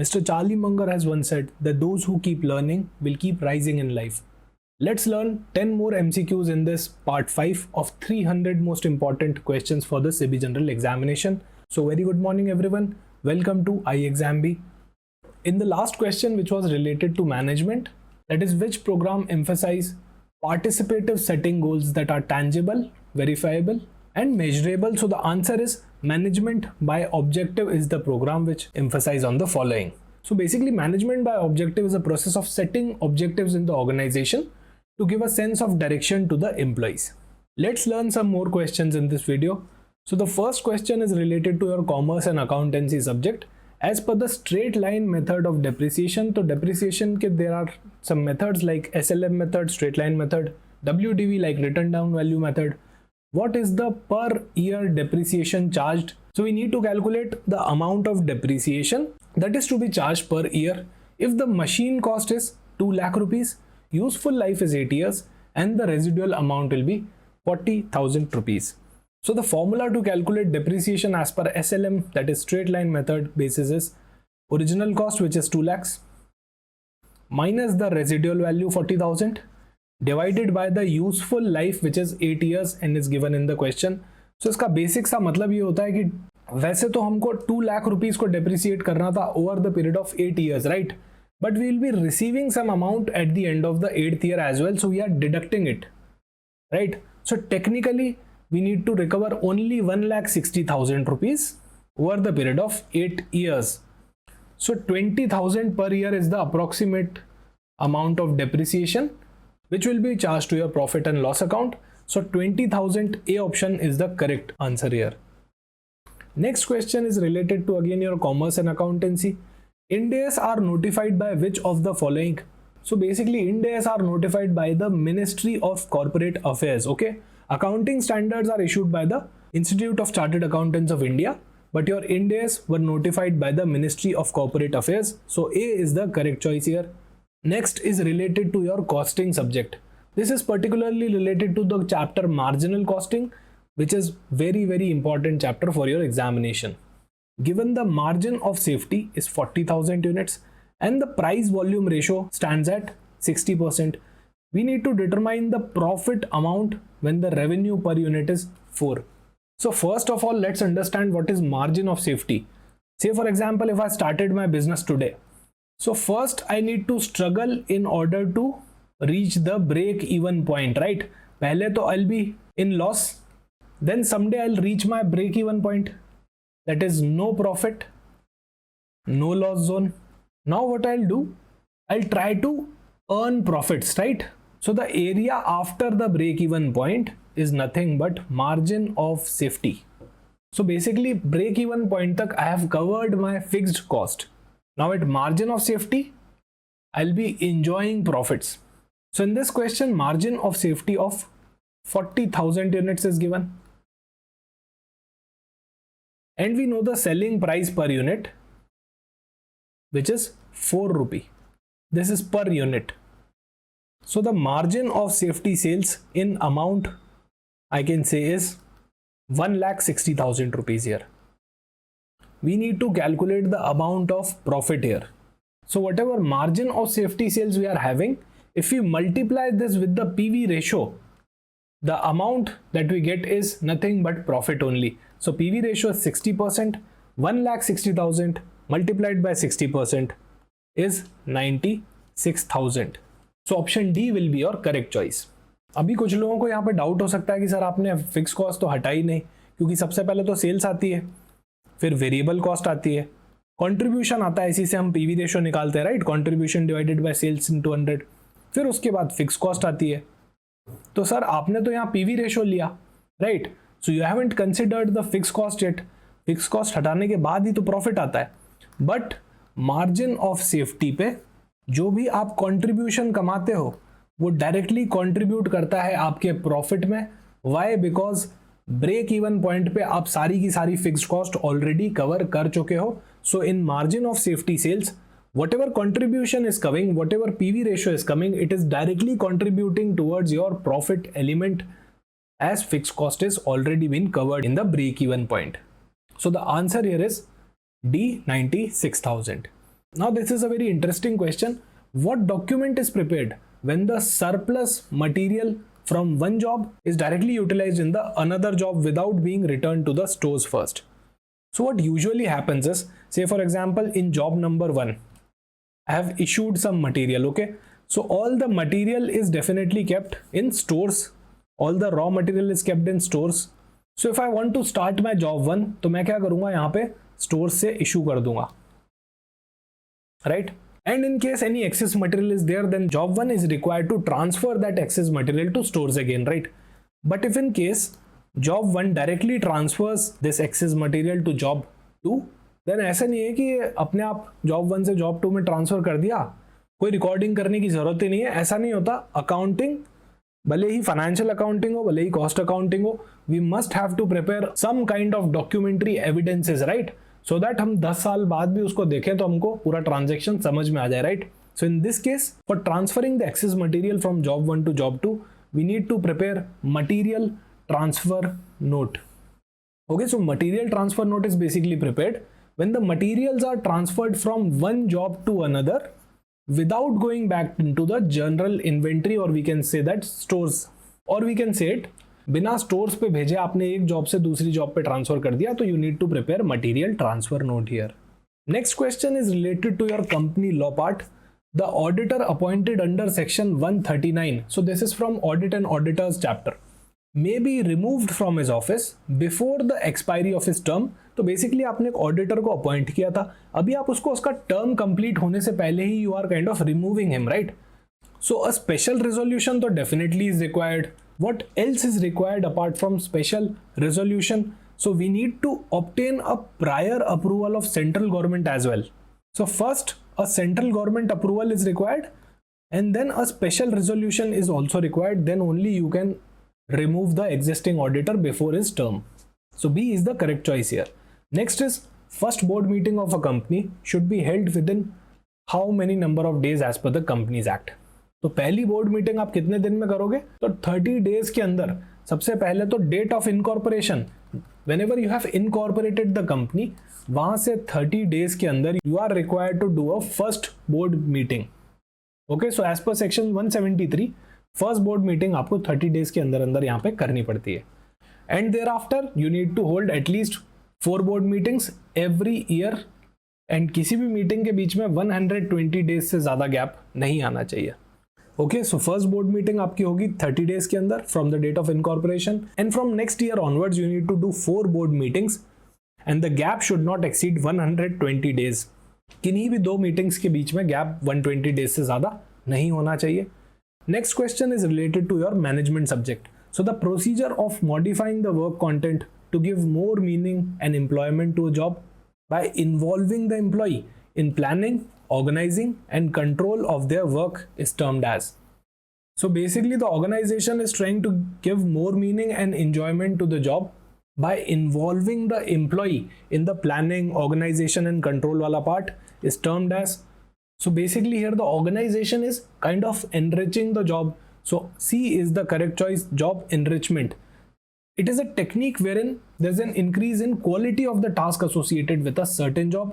Mr. Charlie Munger has once said that those who keep learning will keep rising in life. Let's learn 10 more MCQs in this part 5 of 300 most important questions for the SEBI General Examination. So very good morning everyone. Welcome to iExamB. In the last question, which was related to management, that is, which program emphasize participative setting goals that are tangible, verifiable and measurable? So the answer is management by objective is the program which emphasize on the following. So basically management by objective is a process of setting objectives in the organization to give a sense of direction to the employees. Let's learn some more questions in this video. So the first question is related to your commerce and accountancy subject. As per the straight line method of depreciation, so depreciation ke there are some methods like SLM method, straight line method, WDV like written down value method. What is the per year depreciation charged? So we need to calculate the amount of depreciation that is to be charged per year. If the machine cost is 2 lakh rupees, useful life is 8 years and the residual amount will be 40,000 rupees. So the formula to calculate depreciation as per SLM, that is straight line method basis, is original cost, which is 2 lakhs, minus the residual value 40,000 divided by the useful life, which is 8 years and is given in the question. So इसका basic सा मतलब ये होता है कि वैसे तो हमको 2 लाख रुपीस को डेप्रिसिएट करना था over the period of 8 years, right? But we will be receiving some amount at the end of the 8th year as well, so we are deducting it, right? So technically we need to recover only 1,60,000 rupees over the period of 8 years. So 20,000 per year is the approximate amount of depreciation which will be charged to your profit and loss account. So 20,000, A option is the correct answer here. Next question is related to again your commerce and accountancy. Ind AS are notified by which of the following? So basically Ind AS are notified by the Ministry of Corporate Affairs, okay? Accounting standards are issued by the Institute of Chartered Accountants of India, but your Ind AS were notified by the Ministry of Corporate Affairs. So A is the correct choice here. Next is related to your costing subject. This is particularly related to the chapter marginal costing, which is very important chapter for your examination. Given the margin of safety is 40,000 units and the price volume ratio stands at 60%, we need to determine the profit amount when the revenue per unit is 4. So first of all, let's understand what is margin of safety. Say for example, if I started my business today, so first I need to struggle in order to reach the break even point, right? Pehle to I'll be in loss, then someday I'll reach my break even point, that is no profit, no loss zone. Now what I'll do, I'll try to earn profits, right? So the area after the break even point is nothing but margin of safety. So basically break even point tak I have covered my fixed cost. Now at margin of safety, I'll be enjoying profits. So in this question, margin of safety of 40,000 units is given. And we know the selling price per unit, which is 4 rupee. This is per unit. So the margin of safety sales in amount I can say is 1,60,000 rupees here. We need to calculate the amount of profit here. So whatever margin of safety sales we are having, if we multiply this with the PV ratio, the amount that we get is nothing but profit only. So PV ratio is 60%, 1,60,000 multiplied by 60% is 96,000. So option D will be your correct choice. अभी कुछ लोगों को यहाँ पे doubt हो सकता है कि सर आपने फिक्स कॉस्ट तो हटा ही नहीं, क्योंकि सबसे पहले तो सेल्स आती है, फिर वेरिएबल कॉस्ट आती है, कंट्रीब्यूशन आता है, इसी से हम पीवी रेशियो निकालते हैं, right? Contribution divided by sales into 100, फिर उसके बाद फिक्स कॉस्ट आती है. तो सर आपने तो यहाँ पीवी रेशियो लिया, right? So you haven't considered the fix cost yet. Fix cost हटाने के बाद ही तो प्रॉफिट आता है. बट मार्जिन ऑफ सेफ्टी पे जो भी आप कंट्रीब्यूशन कमाते हो वो डायरेक्टली कंट्रीब्यूट करता है आपके प्रॉफिट में. Why? Because break even point पे आप सारी की सारी फिक्स्ड कॉस्ट ऑलरेडी कवर कर चुके हो. So in margin of safety sales, whatever contribution is coming, whatever PV ratio is coming, it is directly contributing towards your profit element, as fixed cost is already been covered in the break even point. So the answer here is D, 96,000. Now this is a very interesting question. What document is prepared when the surplus material from one job is directly utilized in the another job without being returned to the stores first? So what usually happens is, say for example, in job number 1, I have issued some material, okay? So all the material is definitely kept in stores. All the raw material is kept in stores. So if I want to start my job 1, तो मैं क्या करूँगा यहाँ पे stores से issue कर दूँगा, right? And in case any excess material is there, then job 1 is required to transfer that excess material to stores again, right? But if in case job 1 directly transfers this excess material to job 2, then ऐसा नहीं है कि अपने आप job 1 से job 2 में transfer कर दिया, कोई रिकॉर्डिंग करने की जरूरत ही नहीं है. ऐसा नहीं होता. अकाउंटिंग, भले ही फाइनेंशियल अकाउंटिंग हो, भले ही कॉस्ट अकाउंटिंग हो, we must have to prepare some kind of documentary evidences, right? So that हम 10 साल बाद भी उसको देखें तो हमको पूरा ट्रांजेक्शन समझ में आ जाए, right? So in this case, for transferring the excess material from job 1 to job 2, we need to prepare material transfer note. Okay, so material transfer note is basically prepared when the materials are transferred from one job to another without going back into the general inventory, or we can say that stores, or we can say it बिना stores पे भेजे आपने एक job से दूसरी job पे transfer कर दिया, तो you need to prepare material transfer note here. Next question is related to your company law part. The auditor appointed under section 139, so this is from audit and auditors chapter, may be removed from his office before the expiry of his term. तो basically आपने एक auditor को appoint किया था, अभी आप उसको उसका टर्म कंप्लीट होने से पहले ही you are kind of removing him, right? So a special resolution तो definitely is required. What else is required apart from special resolution? So we need to obtain a prior approval of central government as well. So first a central government approval is required and then a special resolution is also required. Then only you can remove the existing auditor before his term. So B is the correct choice here. Next is, first board meeting of a company should be held within how many number of days as per the Companies Act. तो पहली board meeting आप कितने दिन में करोगे? तो 30 days के अंदर. सबसे पहले तो date of incorporation, whenever you have incorporated the company, वहां से 30 डेज के अंदर you are required to do a first board meeting. Okay, so as per section 173, first board meeting आपको 30 डेज के अंदर अंदर यहाँ पे करनी पड़ती है. And thereafter you need to hold at least 4 board meetings every year, and किसी भी मीटिंग के बीच में 120 डेज से ज़्यादा गैप नहीं आना चाहिए. Okay, so first board meeting आपकी होगी 30 डेज के अंदर from the date of incorporation, and from next year onwards you need to do 4 board meetings, and the gap should not exceed 120 days. किन्हीं भी 2 मीटिंग्स के बीच में गैप 120 डेज से ज़्यादा नहीं होना चाहिए. Next question is related to your management subject. So the procedure of modifying the work content to give more meaning and employment to a job by involving the employee in planning, organizing and control of their work is termed as. So basically the organization is trying to give more meaning and enjoyment to the job by involving the employee in the planning, organization and control wala part is termed as. So basically here the organization is kind of enriching the job. So C is the correct choice, job enrichment. It is a technique wherein there's an increase in quality of the task associated with a certain job.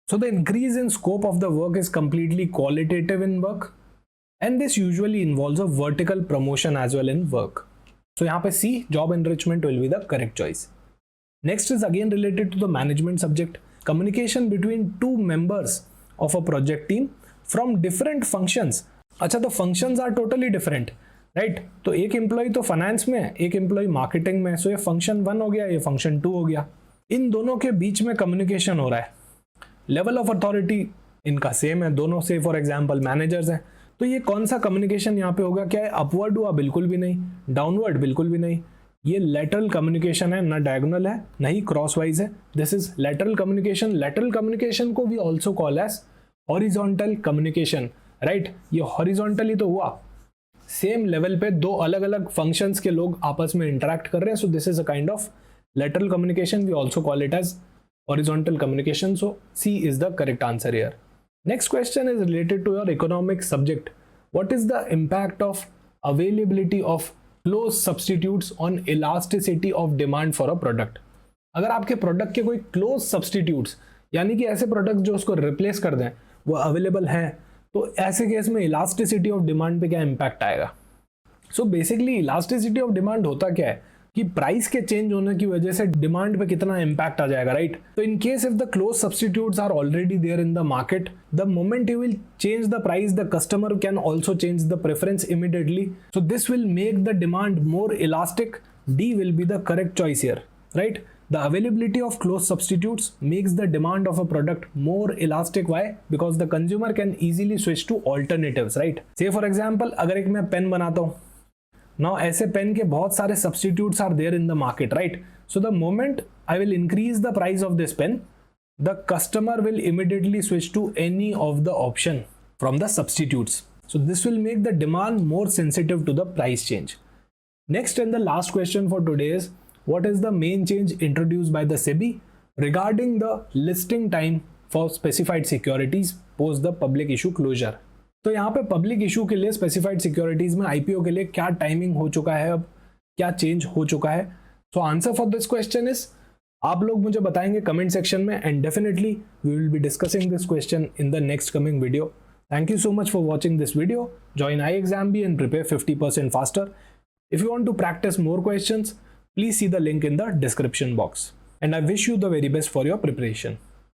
So the increase in scope of the work is completely qualitative in work, and this usually involves a vertical promotion as well in work. So यहाँ पे C, job enrichment will be the correct choice. Next is again related to the management subject. Communication between 2 members of a project team from different functions. अच्छा, तो functions are totally different, right? तो एक employ तो finance में है, एक employ marketing में, सो ये फंक्शन 1 हो गया, ये फंक्शन 2 हो गया. इन दोनों के बीच में कम्युनिकेशन हो रहा है. लेवल ऑफ अथॉरिटी इनका सेम है, दोनों से फॉर एग्जांपल मैनेजर्स हैं. तो ये कौन सा कम्युनिकेशन यहाँ पे होगा? क्या है? अपवर्ड हुआ? बिल्कुल भी नहीं. डाउनवर्ड? बिल्कुल भी नहीं. ये लेटरल कम्युनिकेशन है, ना डायगोनल है ना ही क्रॉसवाइज है. This is lateral communication. Lateral communication को we also call as horizontal communication, right? ये हॉरिजॉन्टल ही तो हुआ, सेम लेवल पे 2 अलग अलग फंक्शंस के लोग आपस में इंटरेक्ट कर रहे हैं. So this is a kind of lateral communication. We also call it as horizontal communication. So C is the correct answer here. Next question is related to your economic subject. What is the impact of availability of close substitutes on elasticity of demand for a product? अगर आपके product के कोई close substitutes, यानी कि ऐसे product जो उसको replace कर दें, वो अवेलेबल हैं, तो ऐसे केस में इलास्टिसिटी ऑफ डिमांड पे क्या इम्पैक्ट आएगा? So basically elasticity of demand होता क्या है कि प्राइस के चेंज होने की वजह से डिमांड पे कितना इम्पैक्ट आ जाएगा, राइट? तो in case if the close substitutes are already there in the market, the moment you will change the price, the customer can also change the preference immediately. So this will make the demand more elastic. D will be the correct choice here, right? The availability of close substitutes makes the demand of a product more elastic. Why? Because the consumer can easily switch to alternatives, right? Say for example, अगर एक मैं pen बनाता हूँ, now ऐसे pen के बहुत सारे substitutes are there in the market, right? So the moment I will increase the price of this pen, the customer will immediately switch to any of the option from the substitutes. So this will make the demand more sensitive to the price change. Next and the last question for today is, what is the main change introduced by the SEBI regarding the listing time for specified securities post the public issue closure? तो यहाँ पे public issue के लिए specified securities में IPO के लिए क्या timing हो चुका है, अब क्या चेंज हो चुका है? So answer for this question is, आप लोग मुझे बताएंगे कमेंट सेक्शन में, and definitely we will be discussing this question in the next coming video. Thank you so much for watching this video. Join iExamB and prepare 50% faster. If you want to practice more questions, please see the link in the description box. And I wish you the very best for your preparation.